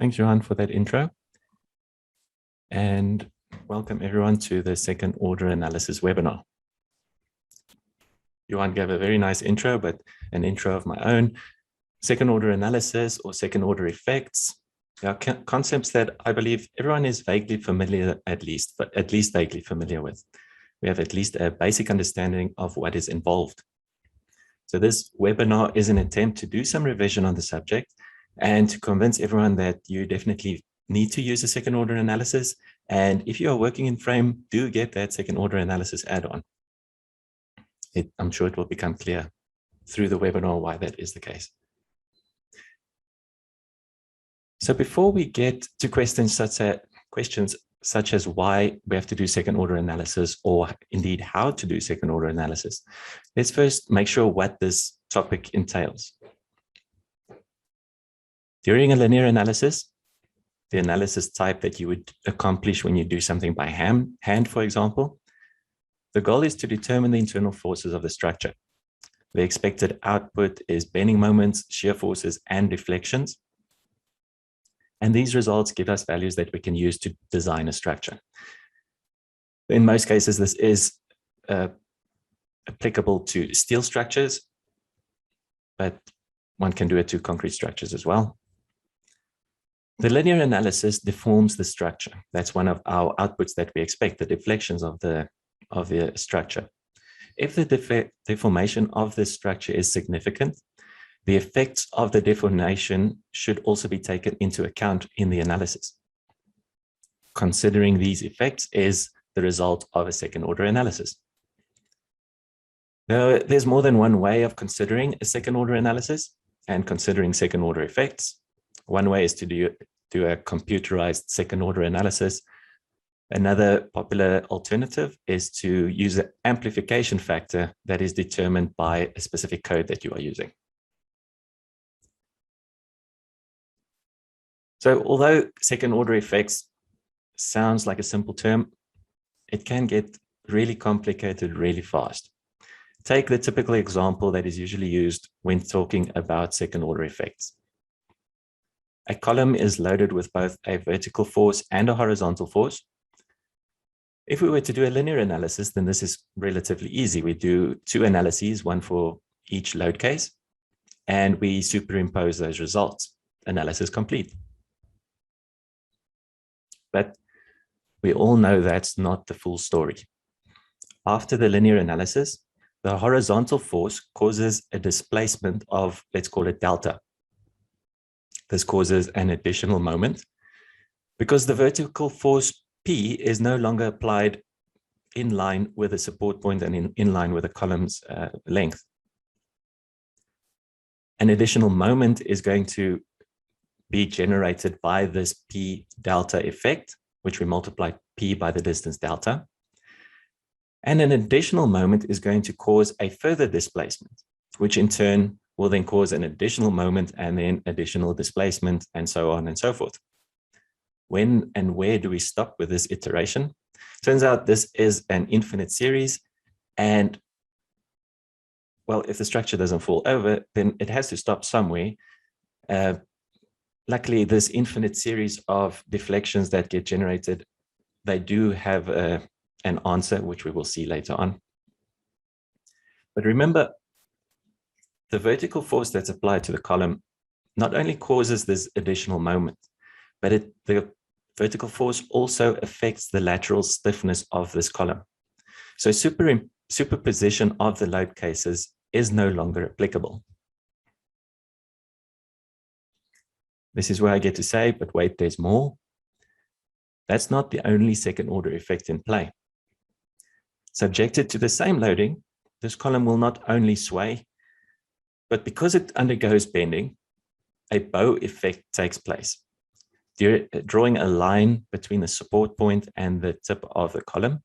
Thanks, Johan, for that intro. And welcome everyone to the second order analysis webinar. Johan gave a very nice intro, but an intro of my own. Second order analysis or second order effects are concepts that I believe everyone is vaguely familiar, at least vaguely familiar with. We have at least a basic understanding of what is involved. So this webinar is an attempt to do some revision on the subject and to convince everyone that you definitely need to use a second order analysis. And if you are working in Frame, do get that second order analysis add-on. I'm sure it will become clear through the webinar why that is the case. So before we get to questions such as why we have to do second order analysis, or indeed how to do second order analysis, let's first make sure what this topic entails. During a linear analysis, the analysis type that you would accomplish when you do something by hand, for example, the goal is to determine the internal forces of the structure. The expected output is bending moments, shear forces, and deflections. And these results give us values that we can use to design a structure. In most cases, this is applicable to steel structures, but one can do it to concrete structures as well. The linear analysis deforms the structure. That's one of our outputs that we expect, the deflections of the structure. If the deformation of the structure is significant, the effects of the deformation should also be taken into account in the analysis. Considering these effects is the result of a second order analysis. Now, there's more than one way of considering a second order analysis and considering second order effects. One way is to do a computerized second order analysis. Another popular alternative is to use an amplification factor that is determined by a specific code that you are using. So although second order effects sounds like a simple term, it can get really complicated really fast. Take the typical example that is usually used when talking about second order effects. A column is loaded with both a vertical force and a horizontal force. If we were to do a linear analysis, then this is relatively easy. We do two analyses, one for each load case, and we superimpose those results. Analysis complete. But we all know that's not the full story. After the linear analysis, the horizontal force causes a displacement of, let's call it delta. This causes an additional moment because the vertical force P is no longer applied in line with the support point and in line with the column's length. An additional moment is going to be generated by this P delta effect, which we multiply P by the distance delta. And an additional moment is going to cause a further displacement, which in turn will then cause an additional moment and then additional displacement and so on and so forth. When and where do we stop with this iteration? Turns out this is an infinite series, and well, if the structure doesn't fall over, then it has to stop somewhere. Luckily, this infinite series of deflections that get generated, they do have an answer, which we will see later on. But remember, the vertical force that's applied to the column not only causes this additional moment, but the vertical force also affects the lateral stiffness of this column. So superposition of the load cases is no longer applicable. This is where I get to say, but wait, there's more. That's not the only second order effect in play. Subjected to the same loading, this column will not only sway, but because it undergoes bending, a bow effect takes place. Drawing a line between the support point and the tip of the column,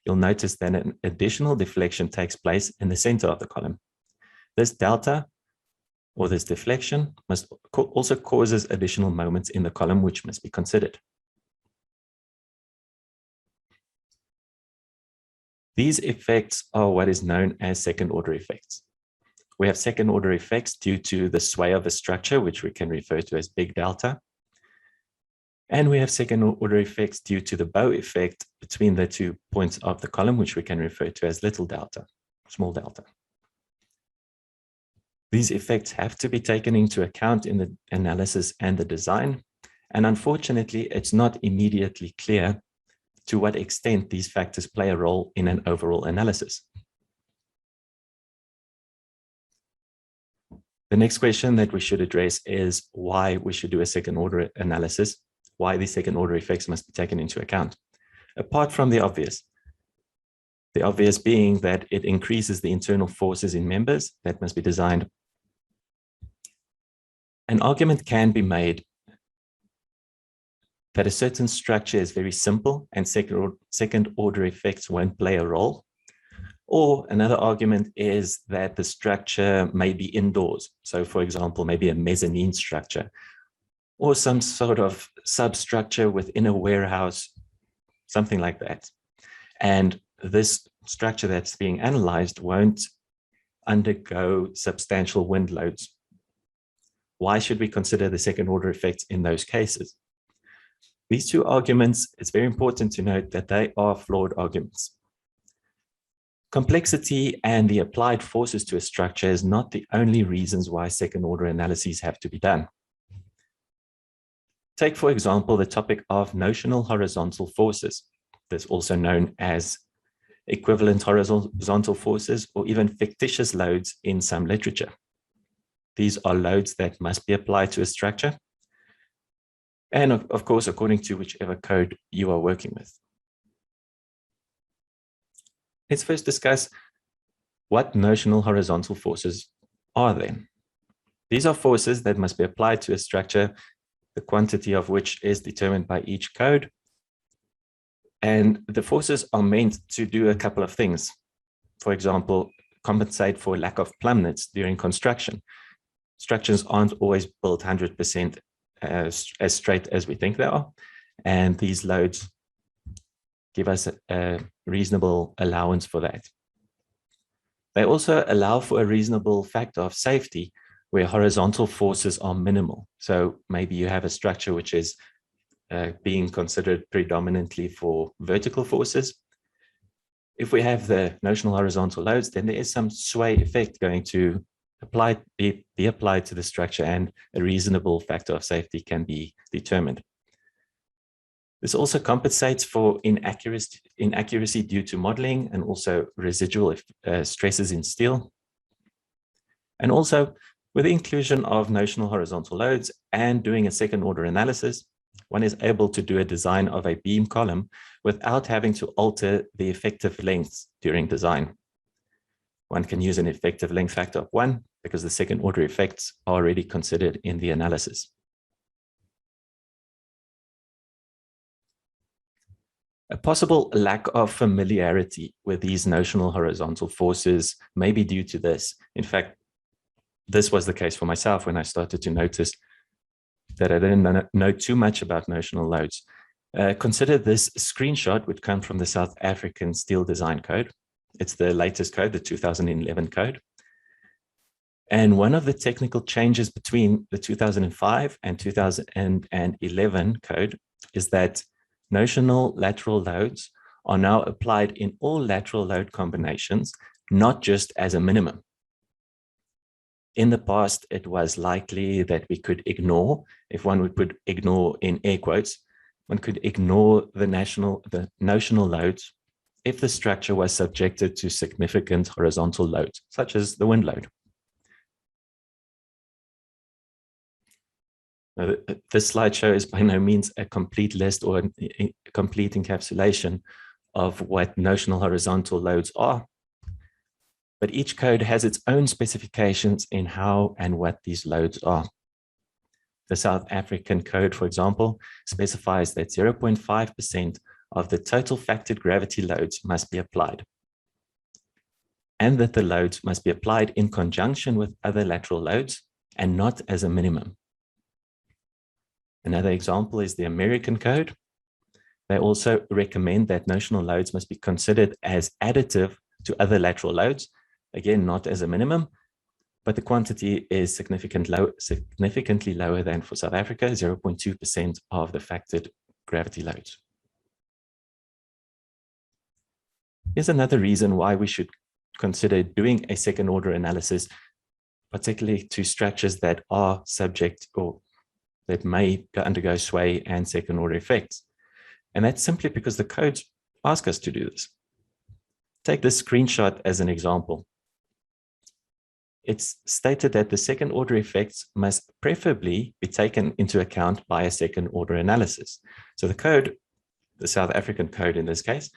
you'll notice that an additional deflection takes place in the center of the column. This delta, or this deflection, also causes additional moments in the column, which must be considered. These effects are what is known as second order effects. We have second order effects due to the sway of a structure, which we can refer to as big delta. And we have second order effects due to the bow effect between the 2 points of the column, which we can refer to as little delta, small delta. These effects have to be taken into account in the analysis and the design. And unfortunately, it's not immediately clear to what extent these factors play a role in an overall analysis. The next question that we should address is why we should do a second order analysis, why the second order effects must be taken into account. Apart from the obvious being that it increases the internal forces in members that must be designed. An argument can be made that a certain structure is very simple and second order effects won't play a role. Or another argument is that the structure may be indoors. So for example, maybe a mezzanine structure or some sort of substructure within a warehouse, something like that. And this structure that's being analyzed won't undergo substantial wind loads. Why should we consider the second order effects in those cases? These two arguments, it's very important to note that they are flawed arguments. Complexity and the applied forces to a structure is not the only reasons why second order analyses have to be done. Take, for example, the topic of notional horizontal forces. That's also known as equivalent horizontal forces or even fictitious loads in some literature. These are loads that must be applied to a structure. And of course, according to whichever code you are working with. Let's first discuss what notional horizontal forces are then. These are forces that must be applied to a structure, the quantity of which is determined by each code. And the forces are meant to do a couple of things. For example, compensate for lack of plumbness during construction. Structures aren't always built 100% as straight as we think they are. And these loads give us a reasonable allowance for that. They also allow for a reasonable factor of safety where horizontal forces are minimal. So maybe you have a structure which is being considered predominantly for vertical forces. If we have the notional horizontal loads, then there is some sway effect going to be applied to the structure and a reasonable factor of safety can be determined. This also compensates for inaccuracy due to modeling and also residual stresses in steel. And also with the inclusion of notional horizontal loads and doing a second order analysis, one is able to do a design of a beam column without having to alter the effective lengths during design. One can use an effective length factor of 1 because the second order effects are already considered in the analysis. A possible lack of familiarity with these notional horizontal forces may be due to this. In fact, this was the case for myself when I started to notice that I didn't know too much about notional loads. Consider this screenshot, which comes from the South African Steel Design Code. It's the latest code, the 2011 code. And one of the technical changes between the 2005 and 2011 code is that notional lateral loads are now applied in all lateral load combinations, not just as a minimum. In the past, it was likely that we could ignore, if one would put ignore in air quotes, one could ignore the notional loads if the structure was subjected to significant horizontal loads, such as the wind load. Now, this slideshow is by no means a complete list or a complete encapsulation of what notional horizontal loads are, but each code has its own specifications in how and what these loads are. The South African code, for example, specifies that 0.5% of the total factored gravity loads must be applied, and that the loads must be applied in conjunction with other lateral loads and not as a minimum. Another example is the American code. They also recommend that notional loads must be considered as additive to other lateral loads, again, not as a minimum, but the quantity is significantly lower than for South Africa, 0.2% of the factored gravity loads. Here's another reason why we should consider doing a second order analysis, particularly to structures that are subject or that may undergo sway and second order effects. And that's simply because the codes ask us to do this. Take this screenshot as an example. It's stated that the second order effects must preferably be taken into account by a second order analysis. So the code, the South African code in this case,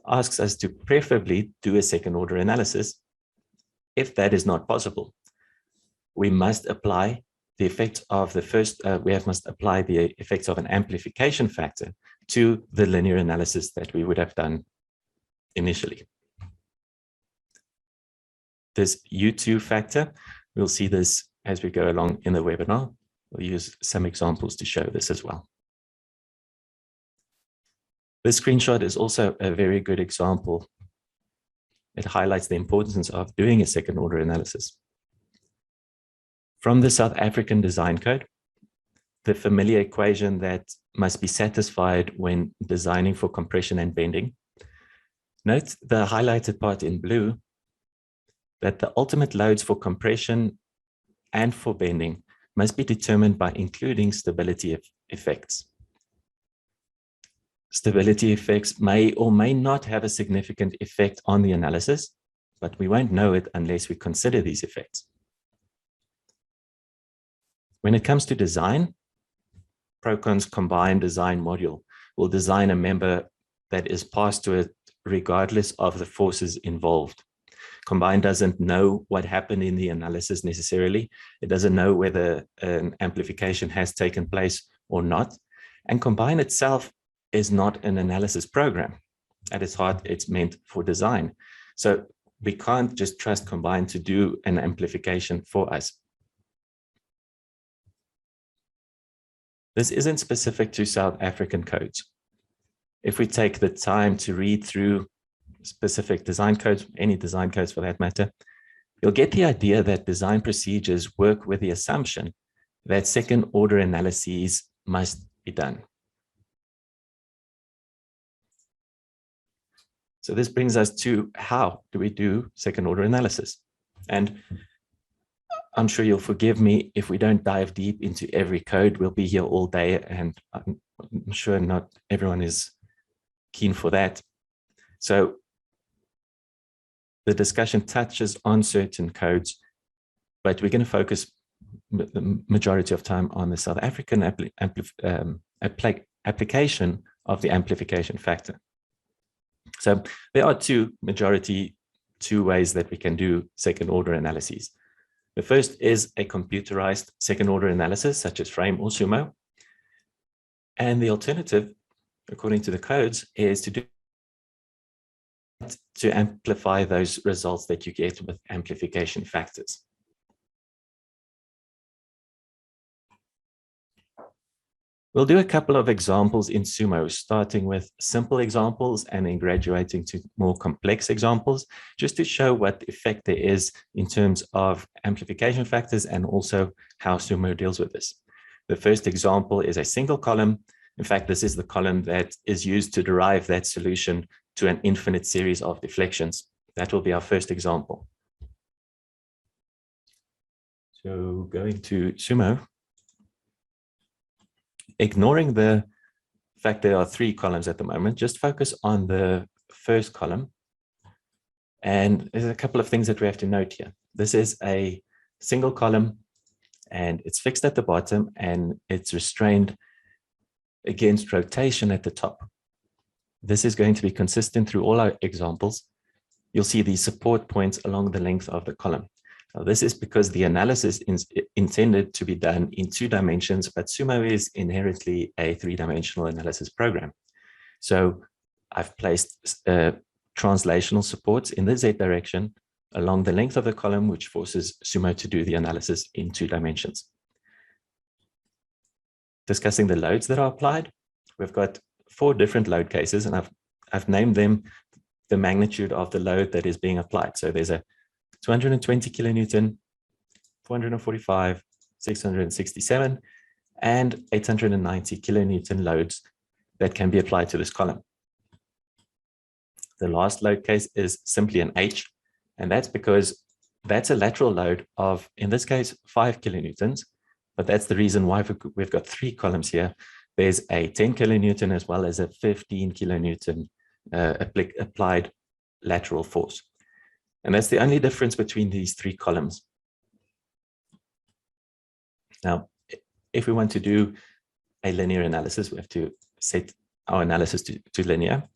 asks us to preferably do a second order analysis. If that is not possible, we must apply the effect of the first, must apply the effects of an amplification factor to the linear analysis that we would have done initially. This U2 factor, we'll see this as we go along in the webinar. We'll use some examples to show this as well. This screenshot is also a very good example. It highlights the importance of doing a second order analysis. From the South African design code, the familiar equation that must be satisfied when designing for compression and bending. Note the highlighted part in blue, that the ultimate loads for compression and for bending must be determined by including stability effects. Stability effects may or may not have a significant effect on the analysis, but we won't know it unless we consider these effects. When it comes to design, Prokon's combined design module will design a member that is passed to it regardless of the forces involved. Combine doesn't know what happened in the analysis necessarily. It doesn't know whether an amplification has taken place or not. And Combine itself is not an analysis program. At its heart, it's meant for design. So we can't just trust Combine to do an amplification for us. This isn't specific to South African codes. If we take the time to read through specific design codes, any design codes for that matter, you'll get the idea that design procedures work with the assumption that second order analyses must be done. So this brings us to how do we do second order analysis? And I'm sure you'll forgive me if we don't dive deep into every code. We'll be here all day, and I'm sure not everyone is keen for that. So the discussion touches on certain codes, but we're going to focus the majority of time on the South African application of the amplification factor. So there are two ways that we can do second order analyses. The first is a computerized second order analysis, such as Frame or Sumo. And the alternative, according to the codes, is to amplify those results that you get with amplification factors. We'll do a couple of examples in Sumo, starting with simple examples and then graduating to more complex examples, just to show what effect there is in terms of amplification factors and also how Sumo deals with this. The first example is a single column. In fact, this is the column that is used to derive that solution to an infinite series of deflections. That will be our first example. So going to Sumo. Ignoring the fact there are three columns at the moment, just focus on the first column. And there's a couple of things that we have to note here. This is a single column and it's fixed at the bottom and it's restrained against rotation at the top. This is going to be consistent through all our examples. You'll see these support points along the length of the column. Now, this is because the analysis is intended to be done in 2 dimensions, but Sumo is inherently a 3-dimensional analysis program. So I've placed translational supports in the Z direction along the length of the column, which forces Sumo to do the analysis in 2 dimensions. Discussing the loads that are applied, we've got 4 different load cases, and I've named them the magnitude of the load that is being applied. So there's a 220 kilonewton, 445, 667, and 890 kilonewton loads that can be applied to this column. The last load case is simply an H, and that's because that's a lateral load of, in this case, 5 kilonewtons, but that's the reason why we've got 3 columns here. There's a 10 kilonewton as well as a 15 kilonewton applied lateral force. And that's the only difference between these 3 columns. Now, if we want to do a linear analysis, we have to set our analysis to linear.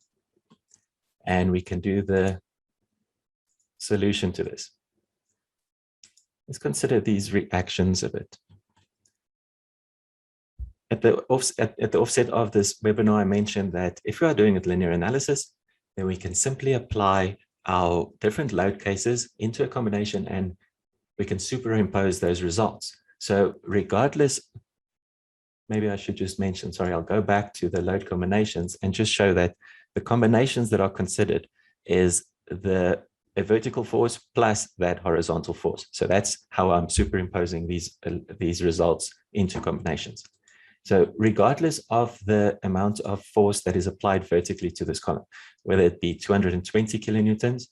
And we can do the solution to this. Let's consider these reactions a bit. At the offset of this webinar, I mentioned that if we are doing a linear analysis, then we can simply apply our different load cases into a combination and we can superimpose those results. So regardless, maybe I should just mention, sorry, I'll go back to the load combinations and just show that the combinations that are considered is a vertical force plus that horizontal force. So that's how I'm superimposing these results into combinations. So regardless of the amount of force that is applied vertically to this column, whether it be 220 kilonewtons,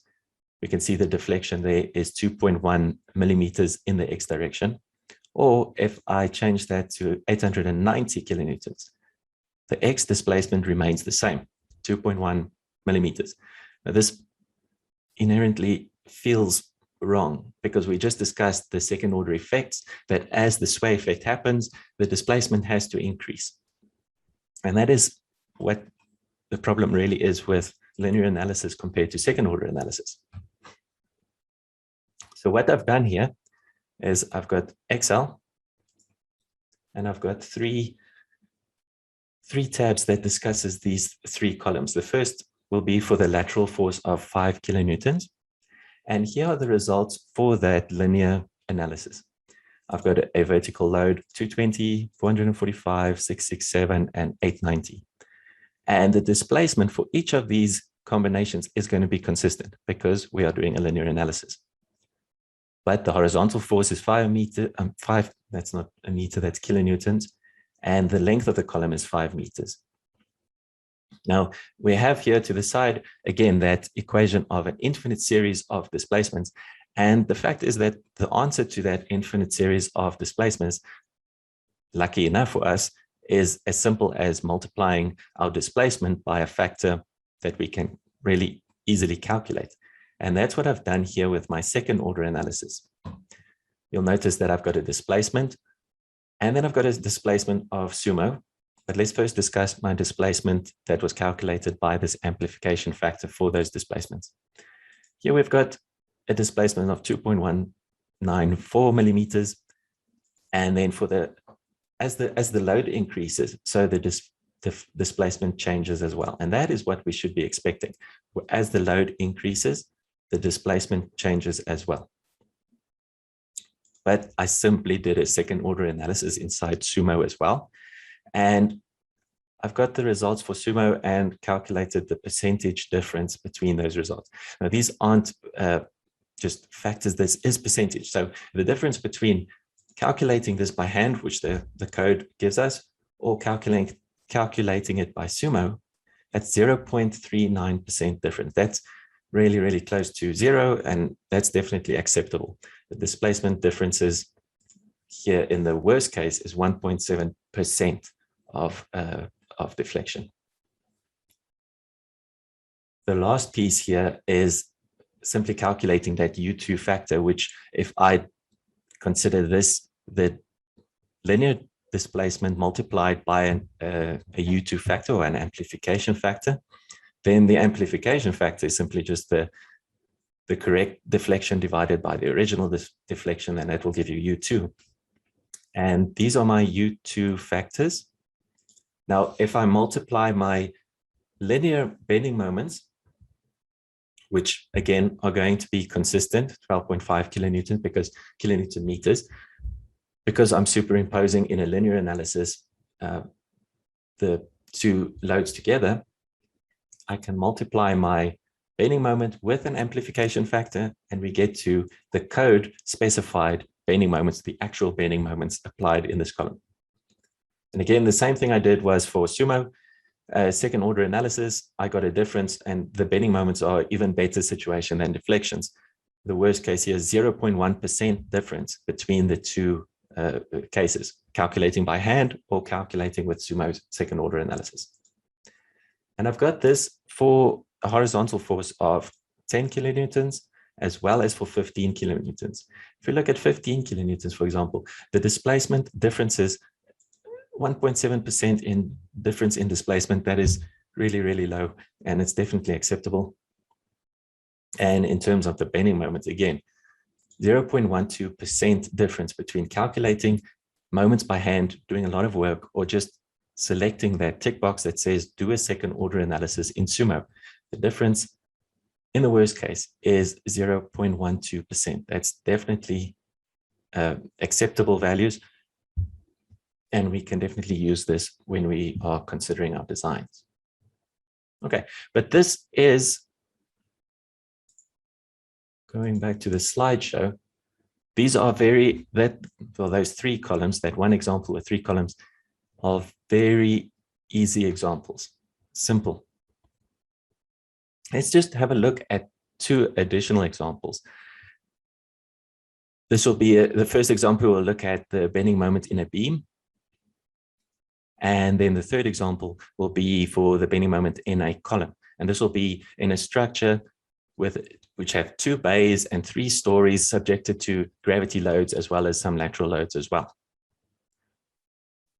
we can see the deflection there is 2.1 millimeters in the X direction. Or if I change that to 890 kilonewtons, the X displacement remains the same, 2.1 millimeters. Now this inherently feels wrong because we just discussed the second order effects that as the sway effect happens, the displacement has to increase. And that is what the problem really is with linear analysis compared to second order analysis. So what I've done here is I've got Excel and I've got three tabs that discusses these 3 columns. The first will be for the lateral force of 5 kilonewtons. And here are the results for that linear analysis. I've got a vertical load, 220, 445, 667, and 890. And the displacement for each of these combinations is going to be consistent because we are doing a linear analysis. But the horizontal force is 5 meters, that's not a meter, that's kilonewtons. And the length of the column is 5 meters. Now, we have here to the side, again, that equation of an infinite series of displacements. And the fact is that the answer to that infinite series of displacements, lucky enough for us, is as simple as multiplying our displacement by a factor that we can really easily calculate. And that's what I've done here with my second order analysis. You'll notice that I've got a displacement, and then I've got a displacement of sumo. But let's first discuss my displacement that was calculated by this amplification factor for those displacements. Here we've got a displacement of 2.194 millimeters. And then for as the load increases, so the displacement changes as well. And that is what we should be expecting. As the load increases, the displacement changes as well. But I simply did a second order analysis inside sumo as well. And I've got the results for sumo and calculated the percentage difference between those results. Now, these aren't just factors, this is percentage. So the difference between calculating this by hand, which the code gives us, or calculating it by sumo, that's 0.39% difference. That's really, really close to 0, and that's definitely acceptable. The displacement differences here in the worst case is 1.7% of deflection. The last piece here is simply calculating that U2 factor, which if I consider this the linear displacement multiplied by a U2 factor or an amplification factor, then the amplification factor is simply just the correct deflection divided by the original deflection, and that will give you U2. And these are my U2 factors. Now, if I multiply my linear bending moments, which again are going to be consistent, 12.5 kilonewtons because kilonewton meters, because I'm superimposing in a linear analysis the 2 loads together, I can multiply my bending moment with an amplification factor, and we get to the code specified bending moments, the actual bending moments applied in this column. And again, the same thing I did was for Sumo, second order analysis. I got a difference, and the bending moments are even better situation than deflections. The worst case here is 0.1% difference between the two cases, calculating by hand or calculating with Sumo's second order analysis. And I've got this for a horizontal force of 10 kilonewtons as well as for 15 kilonewtons. If you look at 15 kilonewtons, for example, the displacement differences 1.7% in difference in displacement. That is really, really low, and it's definitely acceptable. And in terms of the bending moments, again, 0.12% difference between calculating moments by hand, doing a lot of work, or just selecting that tick box that says do a second order analysis in Sumo. The difference in the worst case is 0.12%. That's definitely acceptable values. And we can definitely use this when we are considering our designs. Okay, but this is, going back to the slideshow, these are those three columns, that one example with three columns, are very easy examples, simple. Let's just have a look at two additional examples. This will be the first example. We'll look at the bending moment in a beam. And then the third example will be for the bending moment in a column. And this will be in a structure which have 2 bays and 3 stories subjected to gravity loads as well as some lateral loads as well.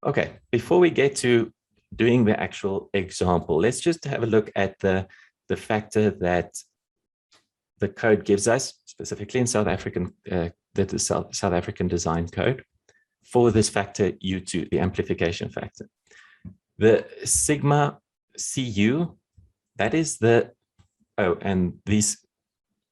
Okay, before we get to doing the actual example, let's just have a look at the factor that the code gives us, specifically in South African, the South African design code, for this factor U2, the amplification factor. The sigma CU, that is and these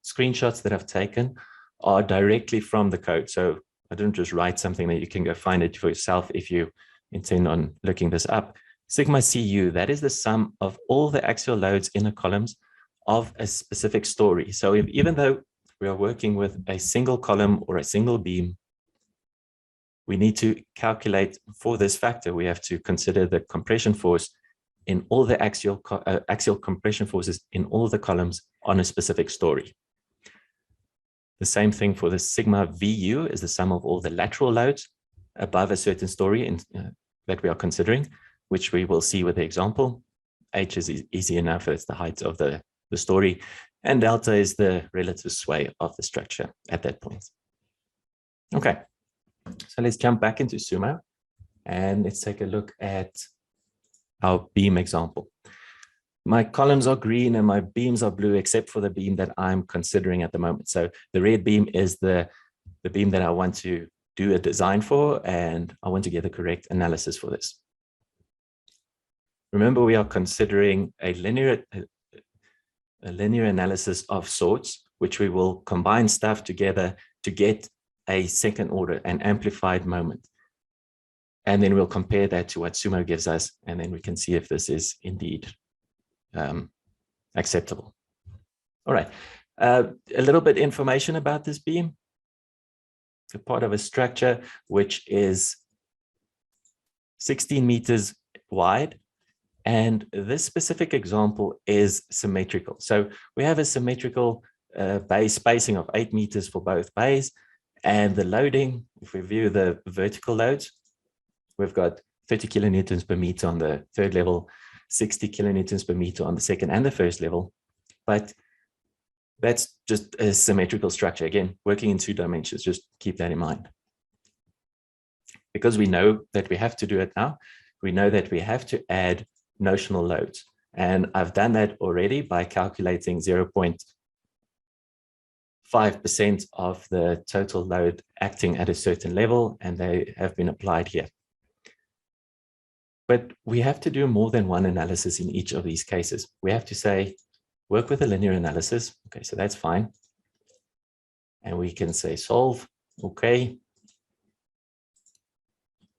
screenshots that I've taken are directly from the code. So I didn't just write something that you can go find it for yourself if you intend on looking this up. Sigma CU, that is the sum of all the axial loads in the columns of a specific story. So even though we are working with a single column or a single beam, we need to calculate for this factor. We have to consider the compression force in all the axial compression forces in all the columns on a specific story. The same thing for the sigma VU is the sum of all the lateral loads above a certain story that we are considering, which we will see with the example. H is easy enough, it's the height of the story, and delta is the relative sway of the structure at that point. Okay, so let's jump back into Sumo and let's take a look at our beam example. My columns are green and my beams are blue, except for the beam that I'm considering at the moment. So the red beam is the beam that I want to do a design for, and I want to get the correct analysis for this. Remember, we are considering a linear analysis of sorts, which we will combine stuff together to get a second order, an amplified moment. And then we'll compare that to what Sumo gives us, and then we can see if this is indeed acceptable. All right, a little bit information about this beam. A part of a structure which is 16 meters wide, and this specific example is symmetrical. So we have a symmetrical bay spacing of 8 meters for both bays, and the loading, if we view the vertical loads, we've got 30 kilonewtons per meter on the third level, 60 kilonewtons per meter on the second and the first level. But that's just a symmetrical structure. Again, working in 2 dimensions, just keep that in mind. Because we know that we have to do it now, we know that we have to add notional loads. And I've done that already by calculating 0.5% of the total load acting at a certain level, and they have been applied here. But we have to do more than one analysis in each of these cases. We have to say, work with a linear analysis. Okay, so that's fine. And we can say solve. Okay.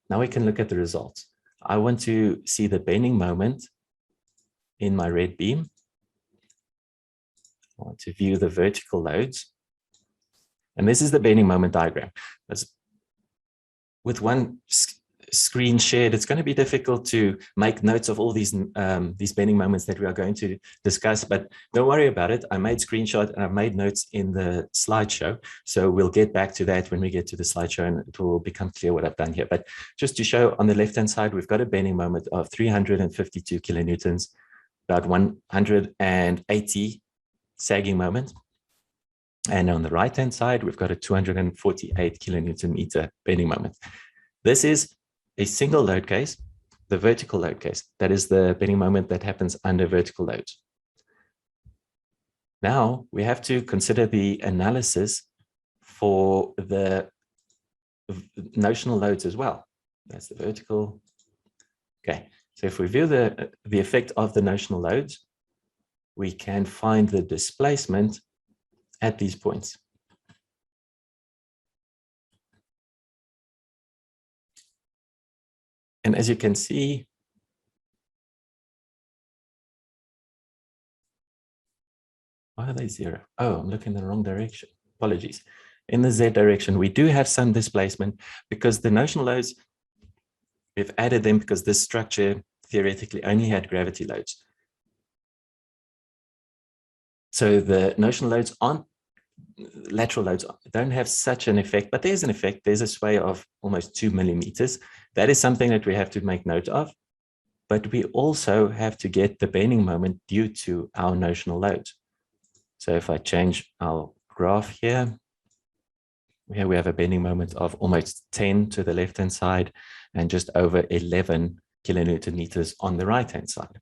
Now we can look at the results. I want to see the bending moment in my red beam. I want to view the vertical loads. And this is the bending moment diagram. With one screen shared, it's going to be difficult to make notes of all these bending moments that we are going to discuss, but don't worry about it. I made screenshots and I've made notes in the slideshow. So we'll get back to that when we get to the slideshow, and it will become clear what I've done here. But just to show, on the left-hand side, we've got a bending moment of 352 kilonewtons, about 180 sagging moment. And on the right-hand side, we've got a 248 kilonewton meter bending moment. This is a single load case, the vertical load case. That is the bending moment that happens under vertical loads. Now we have to consider the analysis for the notional loads as well. That's the vertical. Okay, so if we view the effect of the notional loads, we can find the displacement at these points. And as you can see, why are they 0? Oh, I'm looking in the wrong direction. Apologies. In the Z direction, we do have some displacement because the notional loads, we've added them because this structure theoretically only had gravity loads. So the notional loads aren't, lateral loads don't have such an effect, but there's an effect. There's a sway of almost 2 millimeters. That is something that we have to make note of, but we also have to get the bending moment due to our notional loads. So if I change our graph here we have a bending moment of almost 10 to the left-hand side and just over 11 kilonewton meters on the right-hand side.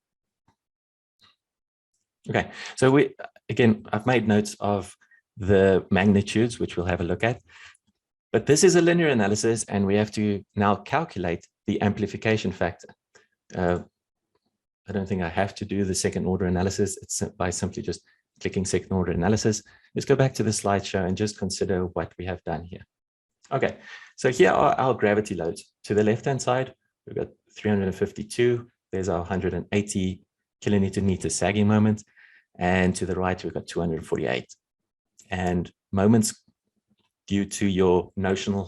Okay, so I've made notes of the magnitudes, which we'll have a look at. But this is a linear analysis, and we have to now calculate the amplification factor. I don't think I have to do the second order analysis. It's by simply just clicking second order analysis. Let's go back to the slideshow and just consider what we have done here. Okay, so here are our gravity loads. To the left-hand side, we've got 352. There's our 180 kilonewton meter sagging moment. And to the right, we've got 248. And moments due to your notional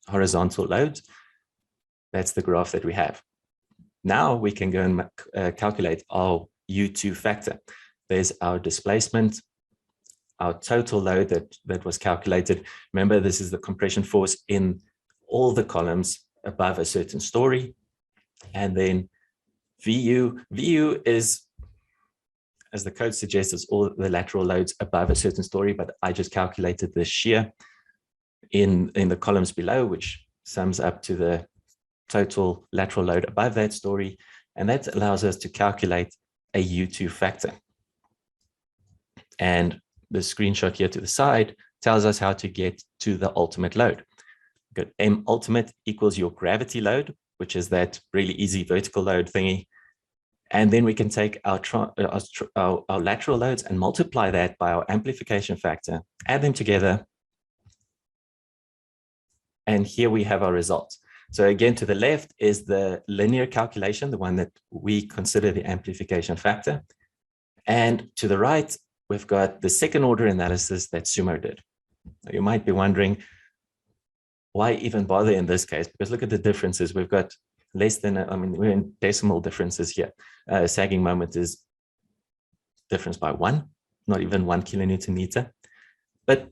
horizontal loads, that's the graph that we have. Now we can go and calculate our U2 factor. There's our displacement, our total load that was calculated. Remember, this is the compression force in all the columns above a certain story. And then VU is, as the code suggests, is all the lateral loads above a certain story, but I just calculated the shear in the columns below, which sums up to the total lateral load above that story. And that allows us to calculate a U2 factor. And the screenshot here to the side tells us how to get to the ultimate load. We've got M ultimate equals your gravity load, which is that really easy vertical load thingy. And then we can take our lateral loads and multiply that by our amplification factor, add them together. And here we have our results. So again, to the left is the linear calculation, the one that we consider the amplification factor. And to the right, we've got the second order analysis that Sumo did. Now, you might be wondering, why even bother in this case? Because look at the differences. We've got less than, we're in decimal differences here. Sagging moment is difference by 1, not even 1 kilonewton meter. But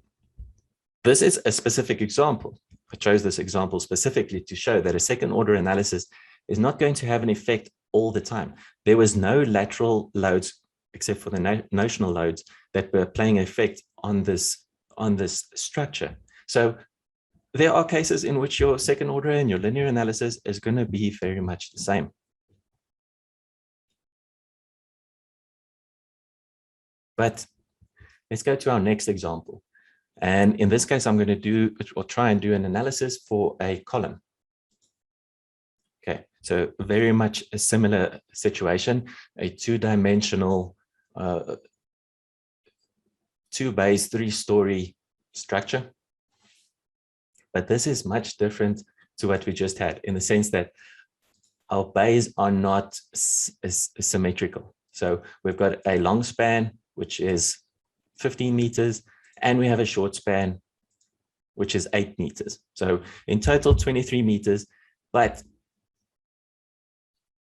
this is a specific example. I chose this example specifically to show that a second order analysis is not going to have an effect all the time. There was no lateral loads except for the notional loads that were playing effect on this structure. So there are cases in which your second order and your linear analysis is going to be very much the same. But let's go to our next example. And in this case, I'm going to do or try and do an analysis for a column. Okay, so very much a similar situation, a two-dimensional, 2 bays, 3-story structure. But this is much different to what we just had in the sense that our bays are not symmetrical. So we've got a long span, which is 15 meters, and we have a short span, which is 8 meters. So in total, 23 meters. But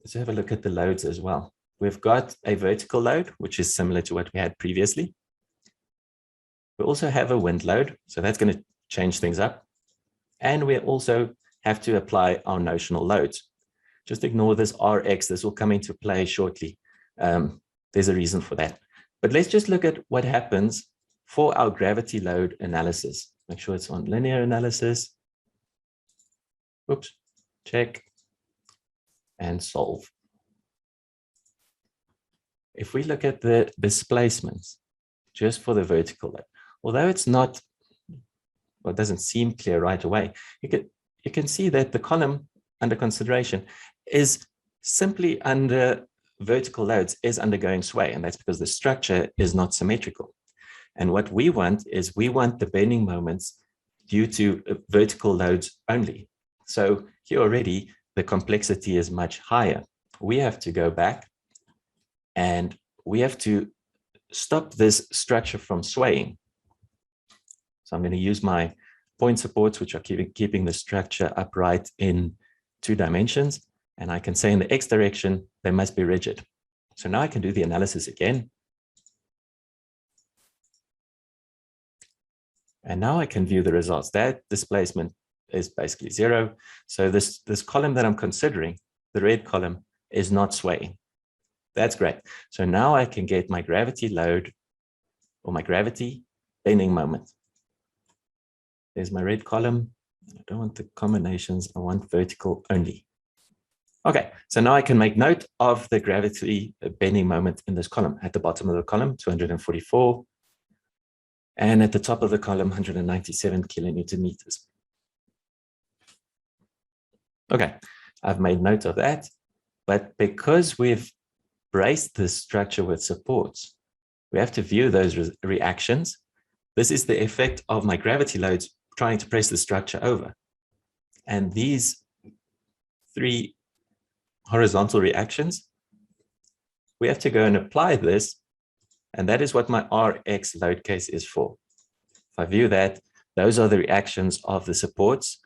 let's have a look at the loads as well. We've got a vertical load, which is similar to what we had previously. We also have a wind load, so that's going to change things up. And we also have to apply our notional loads. Just ignore this Rx, this will come into play shortly. There's a reason for that. But let's just look at what happens for our gravity load analysis. Make sure it's on linear analysis. Oops, check and solve. If we look at the displacements just for the vertical load, although it's not, well, it doesn't seem clear right away, you can see that the column under consideration is simply under vertical loads is undergoing sway, and that's because the structure is not symmetrical. And what we want is we want the bending moments due to vertical loads only. So here already, the complexity is much higher. We have to go back and we have to stop this structure from swaying. So I'm going to use my point supports, which are keeping the structure upright in 2 dimensions. And I can say in the X direction, they must be rigid. So now I can do the analysis again. And now I can view the results. That displacement is basically 0. So this column that I'm considering, the red column, is not swaying. That's great. So now I can get my gravity load or my gravity bending moment. There's my red column. I don't want the combinations. I want vertical only. Okay, so now I can make note of the gravity bending moment in this column. At the bottom of the column, 244. And at the top of the column, 197 kilonewton meters. Okay, I've made note of that. But because we've braced this structure with supports, we have to view those reactions. This is the effect of my gravity loads trying to press the structure over. And these 3 horizontal reactions, we have to go and apply this. And that is what my Rx load case is for. If I view that, those are the reactions of the supports.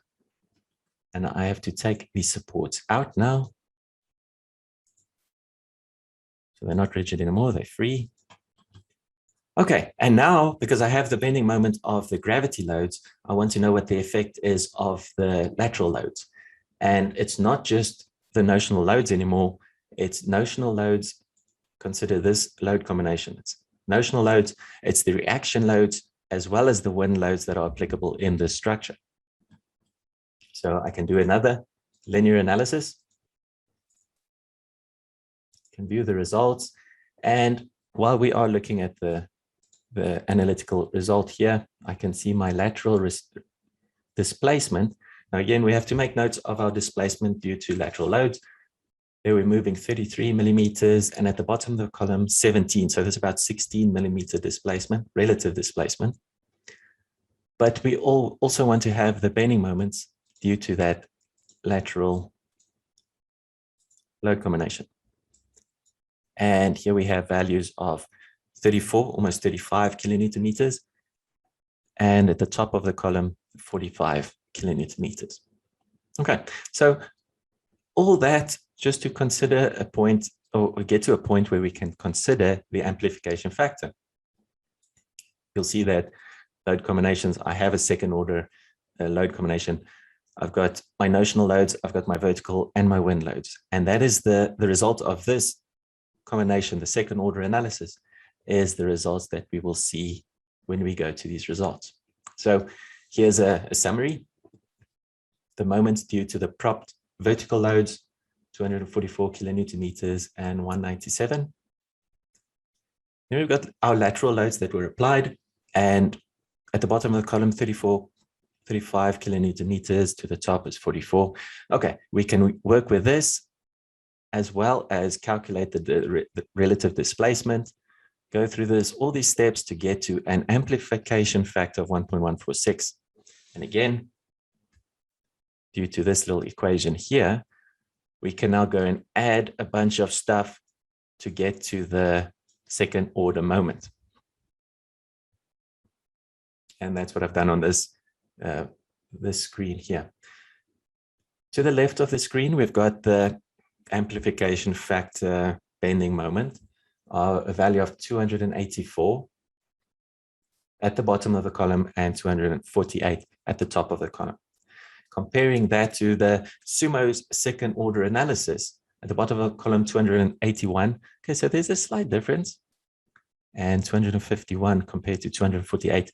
And I have to take these supports out now. So they're not rigid anymore, they're free. Okay, and now, because I have the bending moment of the gravity loads, I want to know what the effect is of the lateral loads. And it's not just the notional loads anymore, it's notional loads. Consider this load combination. It's notional loads, it's the reaction loads, as well as the wind loads that are applicable in this structure. So I can do another linear analysis. Can view the results. And while we are looking at the analytical result here, I can see my lateral displacement. Now, again, we have to make notes of our displacement due to lateral loads. There we're moving 33 millimeters, and at the bottom of the column, 17. So there's about 16 millimeter displacement, relative displacement. But we also want to have the bending moments due to that lateral load combination. And here we have values of 34, almost 35 kilonewton meters. And at the top of the column, 45 kilonewton meters. Okay, so all that just to consider a point, or get to a point where we can consider the amplification factor. You'll see that load combinations, I have a second order load combination. I've got my notional loads, I've got my vertical and my wind loads. And that is the result of this combination, the second order analysis, is the results that we will see when we go to these results. So here's a summary. The moments due to the propped vertical loads, 244 kilonewton meters and 197. Then we've got our lateral loads that were applied, and at the bottom of the column, 35 kilonewton meters, to the top is 44. Okay, we can work with this as well as calculate the relative displacement, go through all these steps to get to an amplification factor of 1.146. And again, due to this little equation here, we can now go and add a bunch of stuff to get to the second order moment. And that's what I've done on this this screen here. To the left of the screen, we've got the amplification factor bending moment, a value of 284 at the bottom of the column and 248 at the top of the column. Comparing that to the Sumo's second order analysis, at the bottom of the column 281. Okay, so there's a slight difference, and 251 compared to 248.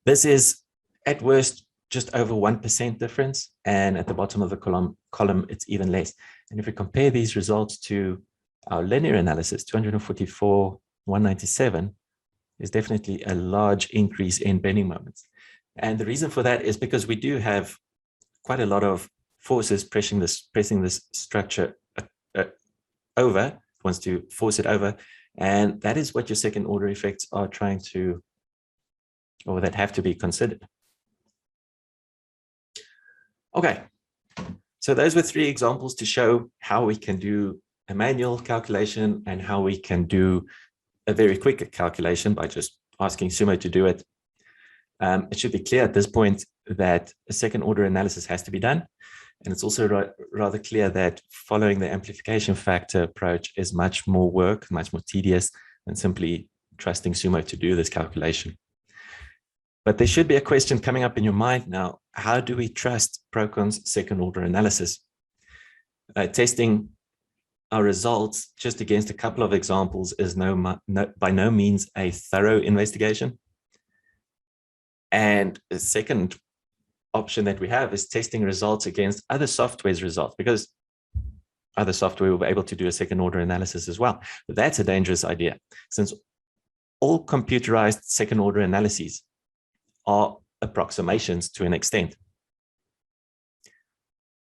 This is at worst just over 1% difference, and at the bottom of the column it's even less. And if we compare these results to our linear analysis, 244, 197, is definitely a large increase in bending moments. And the reason for that is because we do have quite a lot of forces pressing this structure over. It wants to force it over, and that is what your second order effects are trying to, or that have to be considered. Okay, so those were 3 examples to show how we can do a manual calculation and how we can do a very quick calculation by just asking Sumo to do it. It should be clear at this point that a second order analysis has to be done. And it's also rather clear that following the amplification factor approach is much more work, much more tedious than simply trusting Sumo to do this calculation. But there should be a question coming up in your mind now: how do we trust Prokon's second order analysis? Testing our results just against a couple of examples is by no means a thorough investigation. And the second option that we have is testing results against other software's results, because other software will be able to do a second order analysis as well. But that's a dangerous idea, since all computerized second order analyses are approximations to an extent.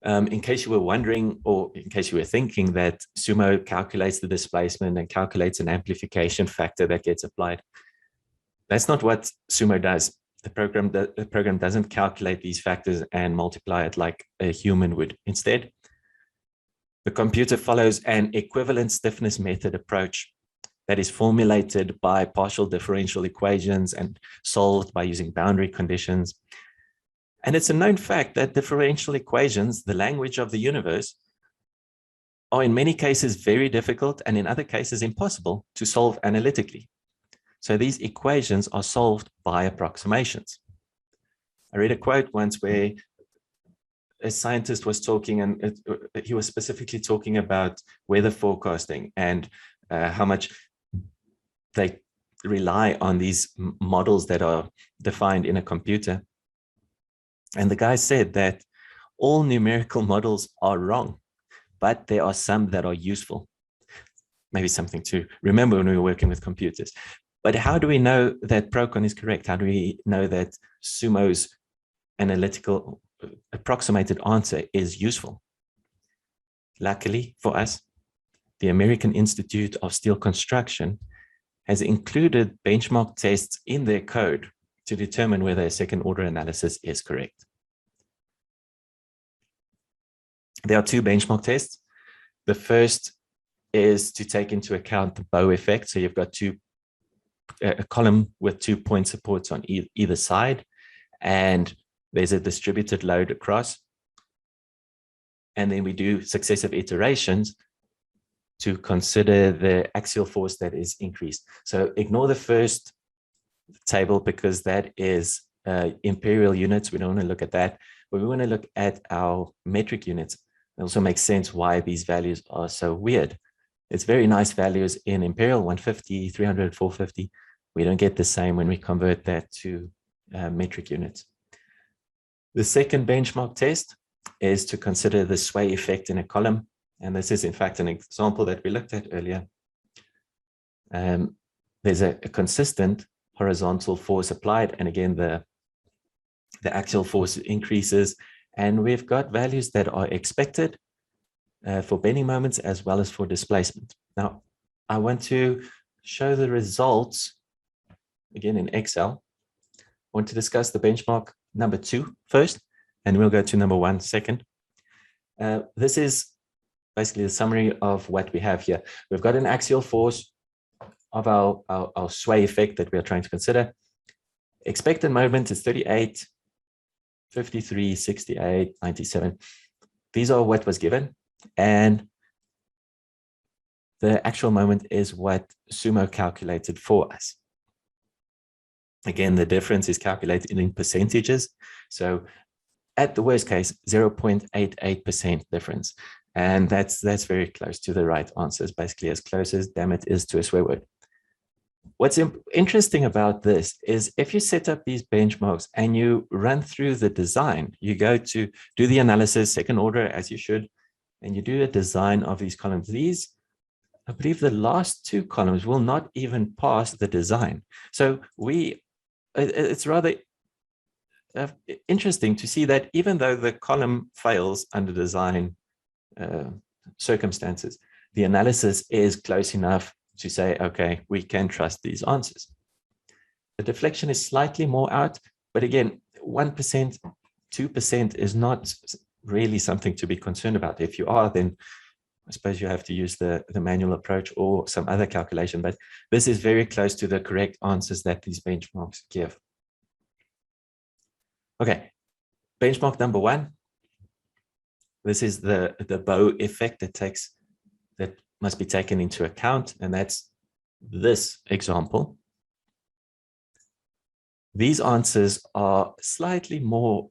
In case you were wondering, or in case you were thinking that Sumo calculates the displacement and calculates an amplification factor that gets applied, that's not what Sumo does. The program doesn't calculate these factors and multiply it like a human would. Instead, the computer follows an equivalent stiffness method approach that is formulated by partial differential equations and solved by using boundary conditions. And it's a known fact that differential equations, the language of the universe, are in many cases very difficult and in other cases impossible to solve analytically. So these equations are solved by approximations. I read a quote once where a scientist was talking, and he was specifically talking about weather forecasting and how much they rely on these models that are defined in a computer. And the guy said that all numerical models are wrong, but there are some that are useful. Maybe something to remember when we were working with computers. But how do we know that Prokon is correct? How do we know that Sumo's analytical approximated answer is useful? Luckily for us, the American Institute of Steel Construction has included benchmark tests in their code to determine whether a second order analysis is correct. There are 2 benchmark tests. The first is to take into account the bow effect. So you've got a column with 2 point supports on either side, and there's a distributed load across. And then we do successive iterations to consider the axial force that is increased. So ignore the first table because that is imperial units. We don't want to look at that, but we want to look at our metric units. It also makes sense why these values are so weird. It's very nice values in imperial, 150, 300, 450. We don't get the same when we convert that to metric units. The second benchmark test is to consider the sway effect in a column. And this is, in fact, an example that we looked at earlier. There's a consistent horizontal force applied. And again, the axial force increases. And we've got values that are expected for bending moments as well as for displacement. Now, I want to show the results again in Excel. I want to discuss the benchmark number 2 first, and we'll go to number 1 second. This is basically the summary of what we have here. We've got an axial force of our sway effect that we are trying to consider. Expected moment is 38. 53, 68, 97. These are what was given. And the actual moment is what Sumo calculated for us. Again, the difference is calculated in percentages. So at the worst case, 0.88% difference. And that's very close to the right answer. It's basically as close as damn it is to a swear word. What's interesting about this is if you set up these benchmarks and you run through the design, you go to do the analysis, second order, as you should, and you do a design of these columns. These, I believe the last two columns will not even pass the design. So it's rather interesting to see that even though the column fails under design circumstances, the analysis is close enough to say, okay, we can trust these answers. The deflection is slightly more out, but again, 1%, 2% is not really something to be concerned about. If you are, then I suppose you have to use the manual approach or some other calculation, but this is very close to the correct answers that these benchmarks give. Okay, benchmark number one. This is the bow effect that must be taken into account, and that's this example. These answers are slightly more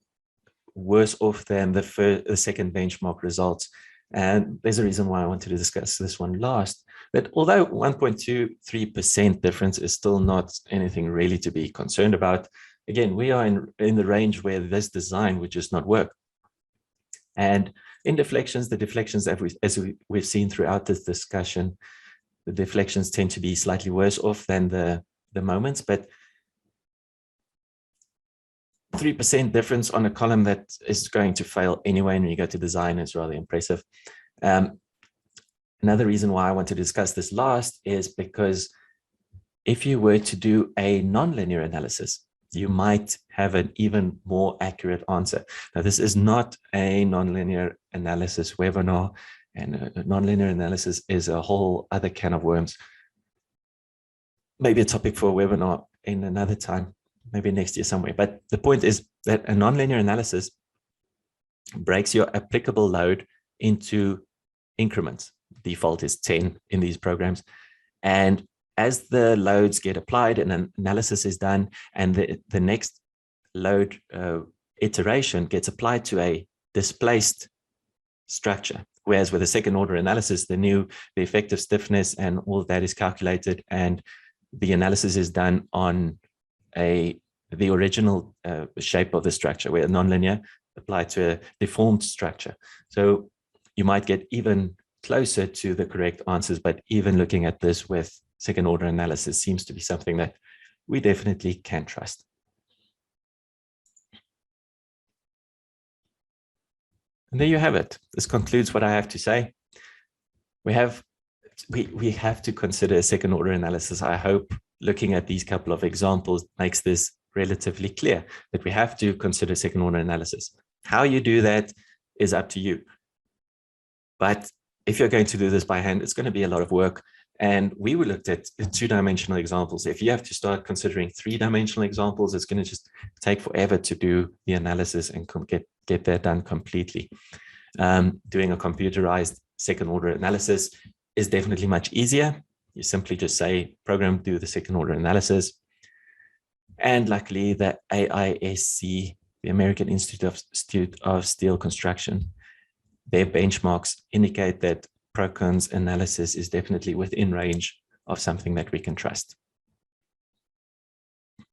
worse off than the second benchmark results. And there's a reason why I wanted to discuss this one last. But although 1.23% difference is still not anything really to be concerned about, again, we are in the range where this design would just not work. And in deflections, the deflections that we've seen throughout this discussion, the deflections tend to be slightly worse off than the moments, but 3% difference on a column that is going to fail anyway, and when you go to design, is rather impressive. Another reason why I want to discuss this last is because if you were to do a nonlinear analysis, you might have an even more accurate answer. Now, this is not a nonlinear analysis webinar, and a nonlinear analysis is a whole other can of worms. Maybe a topic for a webinar in another time, maybe next year somewhere. But the point is that a nonlinear analysis breaks your applicable load into increments. Default is 10 in these programs. And as the loads get applied and an analysis is done, and the next load iteration gets applied to a displaced structure. Whereas with a second order analysis, the effective stiffness and all of that is calculated, and the analysis is done on the original shape of the structure, where a nonlinear applied to a deformed structure. So you might get even closer to the correct answers, but even looking at this with second order analysis seems to be something that we definitely can trust. And there you have it. This concludes what I have to say. We have to consider a second order analysis. I hope looking at these couple of examples makes this relatively clear, that we have to consider second order analysis. How you do that is up to you. But if you're going to do this by hand, it's going to be a lot of work. And we looked at two-dimensional examples. If you have to start considering three-dimensional examples, it's going to just take forever to do the analysis and get that done completely. Doing a computerized second-order analysis is definitely much easier. You simply just say, program, do the second-order analysis. And luckily, the AISC, the American Institute of Steel Construction, their benchmarks indicate that Prokon's analysis is definitely within range of something that we can trust.